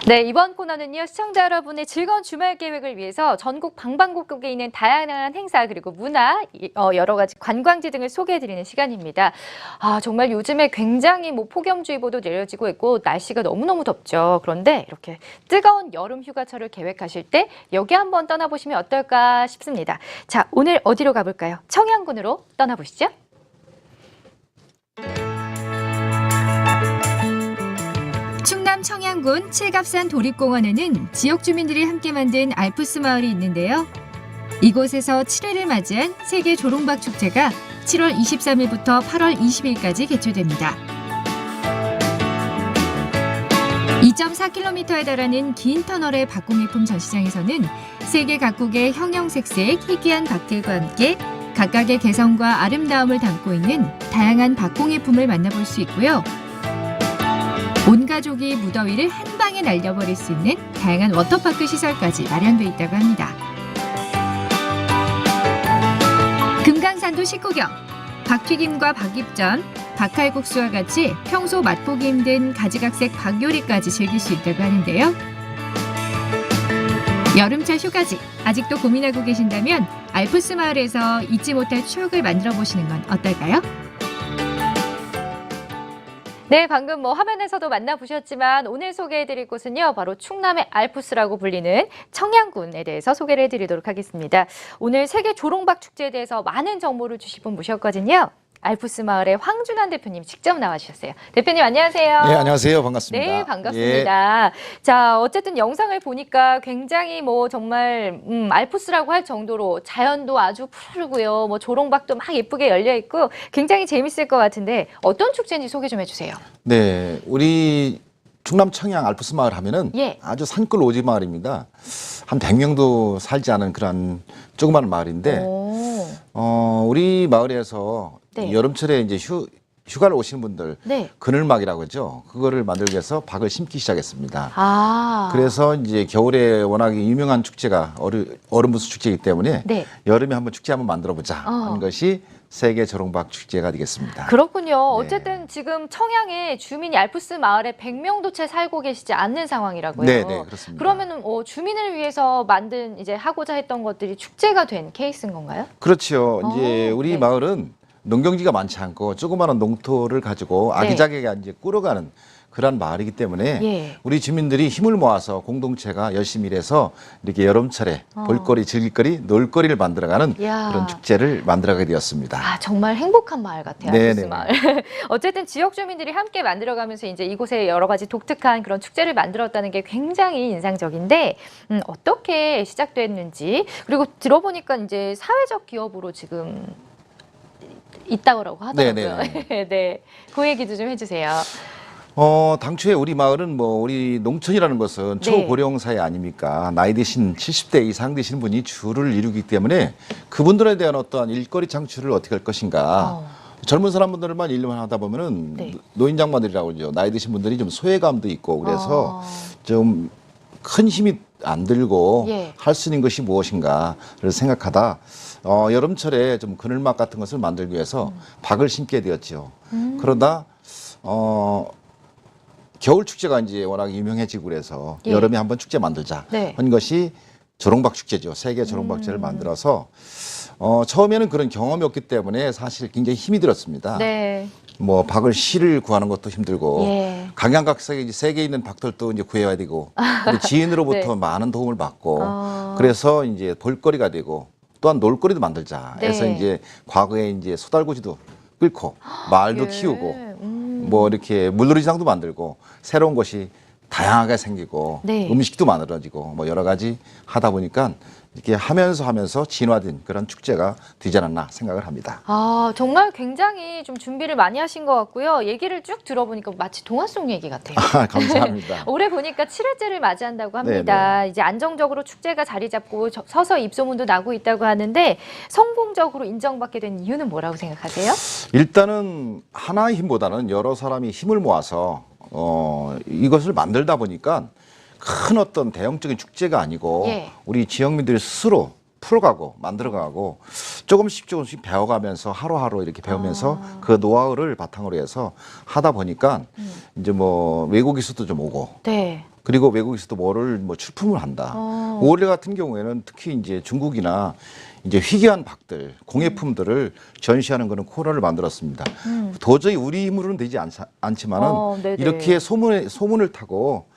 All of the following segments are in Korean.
네, 이번 코너는요, 시청자 여러분의 즐거운 주말 계획을 위해서 전국 방방곡곡에 있는 다양한 행사 그리고 문화, 여러 가지 관광지 등을 소개해드리는 시간입니다. 정말 요즘에 굉장히 폭염주의보도 내려지고 있고 날씨가 너무너무 덥죠. 그런데 이렇게 뜨거운 여름 휴가철을 계획하실 때 여기 한번 떠나보시면 어떨까 싶습니다. 자, 오늘 어디로 가볼까요? 청양군으로 떠나보시죠. 충남 청양군 칠갑산 도립공원에는 지역 주민들이 함께 만든 알프스 마을이 있는데요. 이곳에서 7회를 맞이한 세계 조롱박 축제가 7월 23일부터 8월 20일까지 개최됩니다. 2.4km에 달하는 긴 터널의 박공예품 전시장에서는 세계 각국의 형형색색 희귀한 박들과 함께 각각의 개성과 아름다움을 담고 있는 다양한 박공예품을 만나볼 수 있고요. 온 가족이 무더위를 한 방에 날려버릴 수 있는 다양한 워터파크 시설까지 마련돼 있다고 합니다. 금강산도 식구경, 박튀김과 박입전, 박칼국수와 같이 평소 맛보기 힘든 가지각색 박요리까지 즐길 수 있다고 하는데요. 여름철 휴가지 아직도 고민하고 계신다면 알프스 마을에서 잊지 못할 추억을 만들어 보시는 건 어떨까요? 네, 방금 화면에서도 만나보셨지만 오늘 소개해드릴 곳은요, 바로 충남의 알프스라고 불리는 청양군에 대해서 소개를 해드리도록 하겠습니다. 오늘 세계 조롱박 축제에 대해서 많은 정보를 주실 분 모셨거든요. 알프스 마을의 황준환 대표님 직접 나와주셨어요. 대표님 안녕하세요. 네, 안녕하세요. 반갑습니다. 네, 반갑습니다. 예. 자, 어쨌든 영상을 보니까 굉장히 정말 알프스라고 할 정도로 자연도 아주 푸르고요. 조롱박도 막 예쁘게 열려 있고 굉장히 재밌을 것 같은데 어떤 축제인지 소개 좀 해주세요. 네, 우리 충남 청양 알프스 마을 하면은 아주 산골 오지 마을입니다. 한 100명도 살지 않은 그런 조그마한 마을인데 우리 마을에서 여름철에 이제 휴가를 오시는 분들 그늘막이라고 하죠. 그거를 만들기 위해서 박을 심기 시작했습니다. 그래서 이제 겨울에 워낙에 유명한 축제가 얼음부스 축제이기 때문에 여름에 한번 축제 한번 만들어 보자 하는 것이 세계 조롱박 축제가 되겠습니다. 그렇군요. 어쨌든 지금 청양에 주민이 알프스 마을에 100명도 채 살고 계시지 않는 상황이라고요. 네, 그렇습니다. 그러면은 주민을 위해서 하고자 했던 것들이 축제가 된 케이스인 건가요? 그렇죠. 이제 우리 마을은 농경지가 많지 않고 조그마한 농토를 가지고 아기자기하게 이제 꾸려가는 그런 마을이기 때문에 우리 주민들이 힘을 모아서 공동체가 열심히 일해서 이렇게 여름철에 볼거리, 즐길거리, 놀거리를 만들어가는 그런 축제를 만들어가게 되었습니다. 정말 행복한 마을 같아요. 알프스 마을. 어쨌든 지역 주민들이 함께 만들어가면서 이제 이곳에 여러 가지 독특한 그런 축제를 만들었다는 게 굉장히 인상적인데 어떻게 시작됐는지 그리고 들어보니까 이제 사회적 기업으로 지금 있다고 하더라고요. 네, 그 얘기도 좀 해주세요. 당초에 우리 마을은 우리 농촌이라는 것은 초고령 사회 아닙니까? 나이 드신 70대 이상 되시는 분이 주를 이루기 때문에 그분들에 대한 어떠한 일거리 창출을 어떻게 할 것인가. 젊은 사람분들만 일만 하다 보면은 노인 장관들이라고 하죠. 나이 드신 분들이 좀 소외감도 있고 그래서 좀 큰 힘이 안 들고 할 수 있는 것이 무엇인가를 생각하다 여름철에 좀 그늘막 같은 것을 만들기 위해서 박을 심게 되었죠. 그러다 겨울 축제가 이제 워낙 유명해지고 그래서 여름에 한번 축제 만들자 한 것이 조롱박 축제죠. 세계 조롱박 축제를 만들어서 처음에는 그런 경험이 없기 때문에 사실 굉장히 힘이 들었습니다. 박을 실을 구하는 것도 힘들고 각양각색의 세계에 있는 박들도 이제 구해야 되고 지인으로부터 많은 도움을 받고 그래서 이제 볼거리가 되고 또한 놀거리도 만들자 해서 이제 과거에 이제 소달구지도 끓고 말도 키우고 이렇게 물놀이장도 만들고 새로운 것이 다양하게 생기고 음식도 만들어지고 여러 가지 하다 보니까 이렇게 하면서 진화된 그런 축제가 되지 않았나 생각을 합니다. 정말 굉장히 좀 준비를 많이 하신 것 같고요. 얘기를 쭉 들어보니까 마치 동화 속 얘기 같아요. 감사합니다. 올해 보니까 7회째를 맞이한다고 합니다. 이제 안정적으로 축제가 자리 잡고 서서 입소문도 나고 있다고 하는데 성공적으로 인정받게 된 이유는 뭐라고 생각하세요? 일단은 하나의 힘보다는 여러 사람이 힘을 모아서 이것을 만들다 보니까 큰 어떤 대형적인 축제가 아니고 우리 지역민들이 스스로 풀어가고 만들어가고 조금씩 배워가면서 하루하루 이렇게 배우면서 그 노하우를 바탕으로 해서 하다 보니까 이제 뭐 외국에서도 좀 오고 네. 그리고 외국에서도 뭐 출품을 한다. 올해 같은 경우에는 특히 이제 중국이나 이제 희귀한 박들, 공예품들을 전시하는 그런 코너를 만들었습니다. 도저히 우리 힘으로는 되지 않지만은 네네. 이렇게 소문을 타고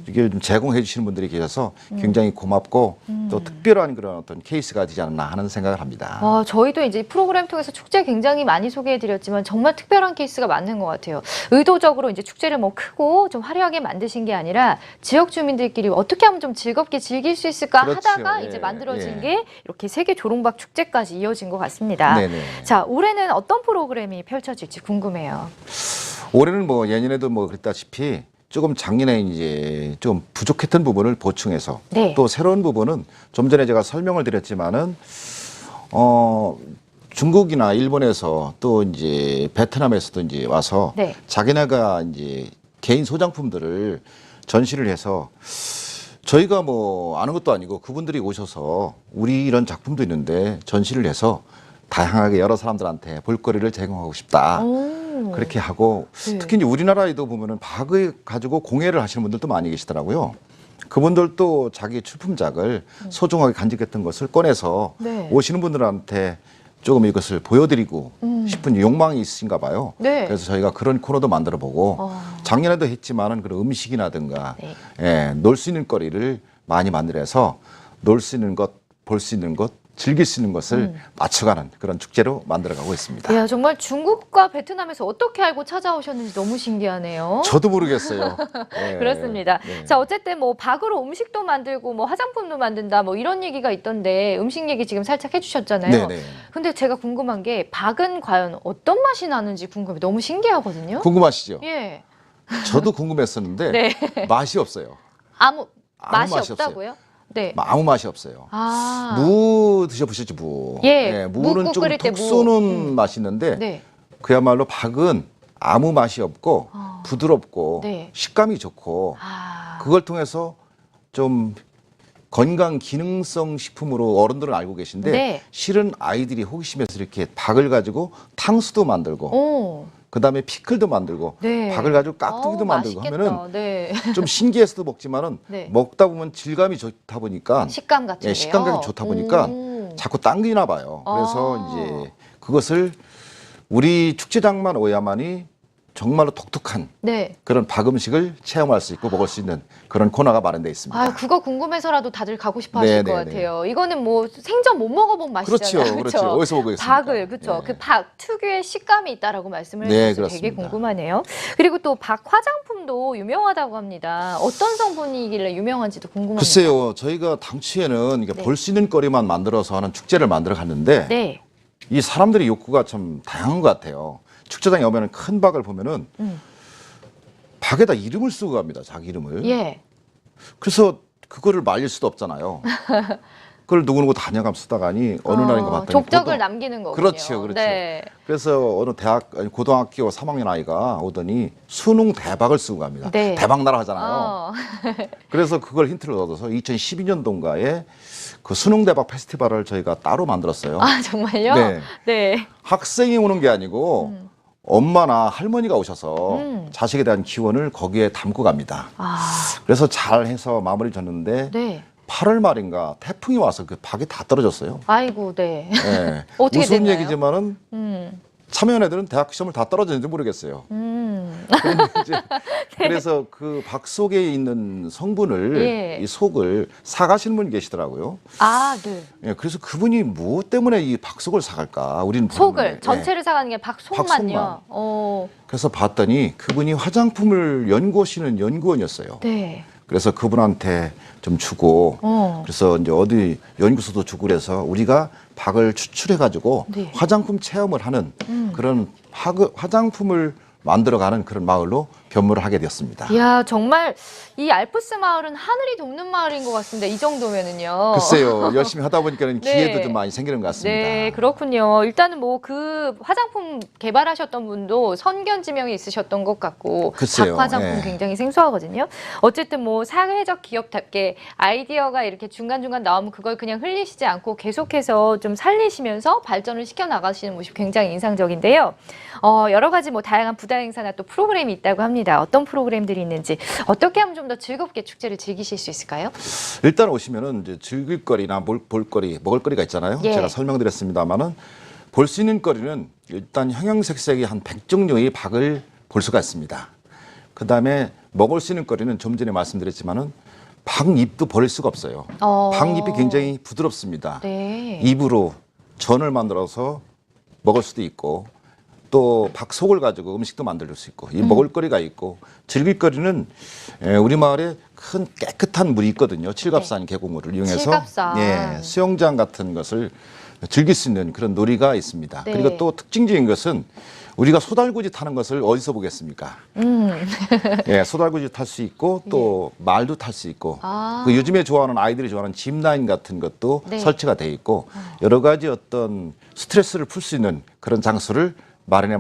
이렇게 좀 제공해 주시는 분들이 계셔서 굉장히 고맙고 또 특별한 그런 어떤 케이스가 되지 않나 하는 생각을 합니다. 저희도 이제 프로그램 통해서 축제 굉장히 많이 소개해드렸지만 정말 특별한 케이스가 맞는 것 같아요. 의도적으로 이제 축제를 뭐 크고 좀 화려하게 만드신 게 아니라 지역 주민들끼리 어떻게 하면 좀 즐겁게 즐길 수 있을까 그렇죠. 하다가 예, 이제 만들어진 예. 게 이렇게 세계 조롱박 축제까지 이어진 것 같습니다. 네네. 자, 올해는 어떤 프로그램이 펼쳐질지 궁금해요. 올해는 뭐 예년에도 뭐 그랬다시피 조금 작년에 이제 좀 부족했던 부분을 보충해서 네. 또 새로운 부분은 좀 전에 제가 설명을 드렸지만은 중국이나 일본에서 또 이제 베트남에서도 이제 와서 네. 자기네가 이제 개인 소장품들을 전시를 해서 저희가 뭐 아는 것도 아니고 그분들이 오셔서 우리 이런 작품도 있는데 전시를 해서 다양하게 여러 사람들한테 볼거리를 제공하고 싶다. 그렇게 하고 네. 특히 이제 우리나라에도 보면은 박을 가지고 공예를 하시는 분들도 많이 계시더라고요. 그분들도 자기 출품작을 소중하게 간직했던 것을 꺼내서 네. 오시는 분들한테 조금 이것을 보여드리고 싶은 욕망이 있으신가 봐요. 네. 그래서 저희가 그런 코너도 만들어보고 작년에도 했지만은 그런 음식이라든가 네. 예, 놀 수 있는 거리를 많이 만들어서 놀 수 있는 것, 볼 수 있는 것, 즐길 수 있는 것을 맞춰가는 그런 축제로 만들어가고 있습니다. 야, 정말 중국과 베트남에서 어떻게 알고 찾아오셨는지 너무 신기하네요. 저도 모르겠어요. 예, 그렇습니다. 네. 자, 어쨌든 뭐 박으로 음식도 만들고 뭐 화장품도 만든다 뭐 이런 얘기가 있던데 음식 얘기 지금 살짝 해주셨잖아요. 네네. 근데 제가 궁금한 게 박은 과연 어떤 맛이 나는지 궁금해. 너무 신기하거든요. 궁금하시죠? 예. 저도 궁금했었는데 네. 맛이 없어요. 아무 맛이 맛이 없어요. 없다고요? 네. 아무 맛이 없어요. 아. 무 드셔보셨죠, 무? 예, 무는 묵국 좀 끓일 때 톡 무. 쏘는 맛이 있는데 네. 그야말로 박은 아무 맛이 없고 부드럽고 네. 식감이 좋고 아. 그걸 통해서 좀 건강 기능성 식품으로 어른들은 알고 계신데 네. 실은 아이들이 호기심에서 이렇게 박을 가지고 탕수도 만들고 오. 그다음에 피클도 만들고 네. 박을 가지고 깍두기도 어우, 만들고 맛있겠다. 하면은 네. 좀 신기해서도 먹지만은 네. 먹다 보면 질감이 좋다 보니까 식감 같은 예, 식감이 좋다 보니까 자꾸 당기나 봐요. 그래서 아. 이제 그것을 우리 축제장만 오야만이 정말로 독특한 네. 그런 박 음식을 체험할 수 있고 먹을 수 있는 그런 코너가 마련되어 있습니다. 아, 그거 궁금해서라도 다들 가고 싶어 네, 하실 것 네, 네. 같아요. 이거는 뭐 생전 못 먹어본 맛이잖아요. 그렇죠, 그렇죠. 어디서 먹겠습니까? 박을, 그렇죠. 네. 그 박 특유의 식감이 있다라고 말씀을 네, 해주셔서 되게 그렇습니다. 궁금하네요. 그리고 또 박 화장품도 유명하다고 합니다. 어떤 성분이길래 유명한지도 궁금합니다. 글쎄요, 저희가 당시에는 네. 볼 수 있는 거리만 만들어서 하는 축제를 만들어 갔는데 네. 이 사람들의 욕구가 참 다양한 것 같아요. 축제장에 오면 큰 박을 보면은 박에다 이름을 쓰고 갑니다. 자기 이름을. 예. 그래서 그거를 말릴 수도 없잖아요. 그걸 누구누구 다녀감 쓰다가니 어느 날인가 봤더니 족적을 남기는 거군요. 그렇죠, 그렇죠. 네. 그래서 어느 고등학교 3학년 아이가 오더니 수능 대박을 쓰고 갑니다. 네. 대박 나라 하잖아요. 어. 그래서 그걸 힌트를 얻어서 2012년도인가에 그 수능 대박 페스티벌을 저희가 따로 만들었어요. 아, 정말요? 네. 네. 학생이 오는 게 아니고 엄마나 할머니가 오셔서 자식에 대한 기원을 거기에 담고 갑니다. 아, 그래서 잘해서 마무리 졌는데 네. 8월 말인가 태풍이 와서 그 박이 다 떨어졌어요. 아이고, 네. 네. 어떻게 무슨 됐나요? 얘기지만은 참여한 애들은 대학 시험을 다 떨어졌는지 모르겠어요. 그래서 그 박 속에 있는 성분을 예. 이 속을 사가시는 분이 계시더라고요. 아, 네. 예, 그래서 그분이 무엇 때문에 이 박속을 사갈까? 우리는 속을 모르는데. 예. 전체를 사가는 게 박속만요. 박속만. 어, 그래서 봤더니 그분이 화장품을 연구하시는 연구원이었어요. 네. 그래서 그분한테 좀 주고 그래서 이제 어디 연구소도 주고 그래서 우리가 박을 추출해 가지고 네. 화장품 체험을 하는 그런 화장품을 만들어가는 그런 마을로 변모를 하게 되었습니다. 이야, 정말 이 알프스 마을은 하늘이 돕는 마을인 것 같습니다. 이 정도면은요. 글쎄요, 열심히 하다 보니까는 네. 기회도 좀 많이 생기는 것 같습니다. 네, 그렇군요. 일단은 뭐 그 화장품 개발하셨던 분도 선견 지명이 있으셨던 것 같고, 글쎄요, 박 화장품 예. 굉장히 생소하거든요. 어쨌든 뭐 사회적 기업답게 아이디어가 이렇게 중간중간 나오면 그걸 그냥 흘리시지 않고 계속해서 좀 살리시면서 발전을 시켜 나가시는 모습이 굉장히 인상적인데요. 여러 가지 뭐 다양한 부다 행사나 또 프로그램이 있다고 합니다. 어떤 프로그램들이 있는지, 어떻게 하면 좀 더 즐겁게 축제를 즐기실 수 있을까요? 일단 오시면은 이제 즐길 거리나 볼거리, 먹을 거리가 있잖아요. 예. 제가 설명드렸습니다만은 볼 수 있는 거리는 일단 형형색색의 한 100종류의 박을 볼 수가 있습니다. 그다음에 먹을 수 있는 거리는 좀 전에 말씀드렸지만은 박 잎도 버릴 수가 없어요. 박 잎이 굉장히 부드럽습니다. 네. 잎으로 전을 만들어서 먹을 수도 있고 또 박속을 가지고 음식도 만들 수 있고 이 먹을거리가 있고 즐길거리는 우리 마을에 큰 깨끗한 물이 있거든요. 칠갑산 계곡물을 이용해서 칠갑산. 예, 수영장 같은 것을 즐길 수 있는 그런 놀이가 있습니다. 네. 그리고 또 특징적인 것은 우리가 소달구지 타는 것을 어디서 보겠습니까? 예, 소달구지 탈 수 있고 또 말도 탈 수 있고 그 요즘에 좋아하는 아이들이 좋아하는 짚라인 같은 것도 네. 설치가 돼 있고 여러 가지 어떤 스트레스를 풀 수 있는 그런 장소를 많이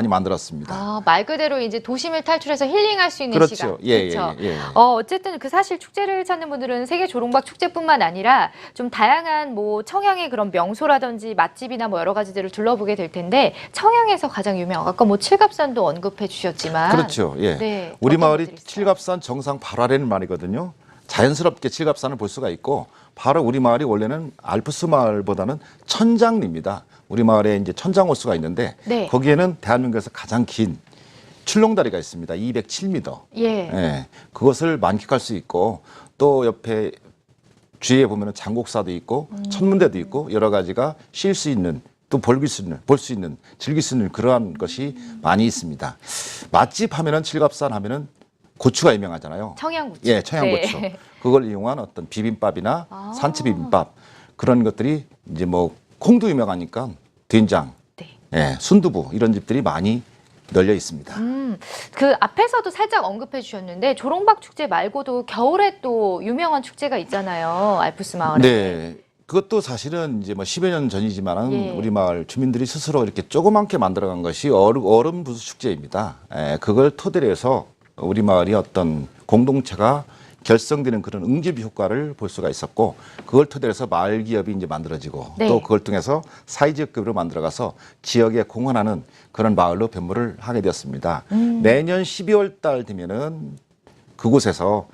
만들었습니다. 말 그대로 이제 도심을 탈출해서 힐링할 수 있는 그렇죠. 시간. 예, 그렇죠. 예, 예. 어쨌든 그 사실 축제를 찾는 분들은 세계 조롱박 축제뿐만 아니라 좀 다양한 뭐 청양의 그런 명소라든지 맛집이나 뭐 여러 가지들을 둘러보게 될 텐데 청양에서 가장 유명한 아까 뭐 칠갑산도 언급해 주셨지만 그렇죠. 예. 네, 우리 어떤 마을이 것들이 있어요? 칠갑산 정상 바로 아래는 말이거든요. 자연스럽게 칠갑산을 볼 수가 있고 바로 우리 마을이 원래는 알프스 마을보다는 천장리입니다. 우리 마을에 이제 천장 호수가 있는데 네. 거기에는 대한민국에서 가장 긴 출렁다리가 있습니다. 207m. 예. 예. 그것을 만끽할 수 있고 또 옆에 주위에 보면은 장곡사도 있고 천문대도 있고 여러 가지가 쉴 수 있는 또 볼 수 있는 즐길 수 있는 그러한 것이 많이 있습니다. 맛집 하면은 칠갑산 하면은 고추가 유명하잖아요. 청양고추. 예, 청양고추. 네. 그걸 이용한 어떤 비빔밥이나 산채 비빔밥 그런 것들이 이제 뭐 콩도 유명하니까 된장, 네. 예, 순두부 이런 집들이 많이 널려 있습니다. 그 앞에서도 살짝 언급해 주셨는데 조롱박 축제 말고도 겨울에 또 유명한 축제가 있잖아요. 알프스 마을에. 네. 그것도 사실은 이제 뭐 10여 년 전이지만은 예. 우리 마을 주민들이 스스로 이렇게 조그맣게 만들어간 것이 얼음 부수 축제입니다. 그걸 토대로 해서 우리 마을이 어떤 공동체가 결성되는 그런 응집 효과를 볼 수가 있었고 그걸 토대로 해서 마을 기업이 이제 만들어지고 네. 또 그걸 통해서 사회지역급으로 만들어가서 지역에 공헌하는 그런 마을로 변모를 하게 되었습니다. 내년 12월 달 되면은 그곳에서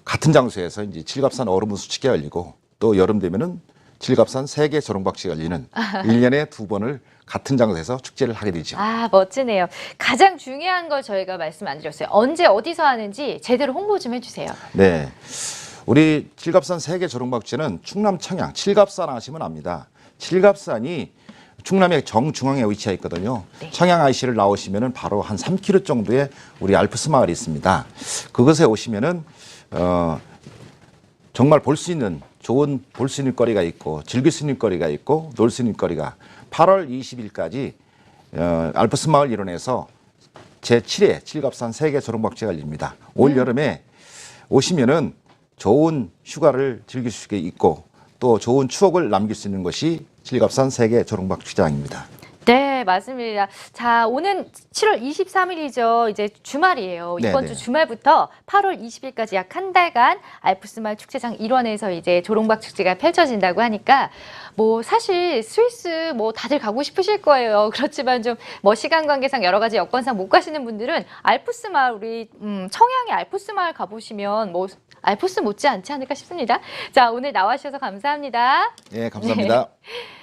같은 장소에서 이제 칠갑산 얼음부수 축제가 열리고 또 여름 되면은 칠갑산 세계 조롱박씨가 열리는 1년에 2번을 같은 장소에서 축제를 하게 되죠. 멋지네요. 가장 중요한 걸 저희가 말씀 안 드렸어요. 언제 어디서 하는지 제대로 홍보 좀 해주세요. 네. 우리 칠갑산 세계 조롱박씨는 충남 청양 칠갑산 아시면 압니다. 칠갑산이 충남의 정중앙에 위치해 있거든요. 네. 청양 IC를 나오시면은 바로 한 3km 정도에 우리 알프스 마을이 있습니다. 그것에 오시면은 정말 볼 수 있는 거리가 있고 즐길 수 있는 거리가 있고 놀 수 있는 거리가 8월 20일까지 알프스 마을 일원에서 제7회 칠갑산 세계 조롱박제가 열립니다. 올 여름에 오시면은 좋은 휴가를 즐길 수 있고 또 좋은 추억을 남길 수 있는 것이 칠갑산 세계 조롱박 축제장입니다. 네, 맞습니다. 자, 오는 7월 23일이죠. 이제 주말이에요. 이번 네네. 주 주말부터 8월 20일까지 약 한 달간 알프스마을 축제장 일원에서 이제 조롱박 축제가 펼쳐진다고 하니까 뭐 사실 스위스 뭐 다들 가고 싶으실 거예요. 그렇지만 좀 뭐 시간 관계상 여러 가지 여건상 못 가시는 분들은 알프스마을 우리 청양의 알프스마을 가보시면 뭐 알프스 못지 않지 않을까 싶습니다. 자, 오늘 나와주셔서 감사합니다. 네, 감사합니다. 네.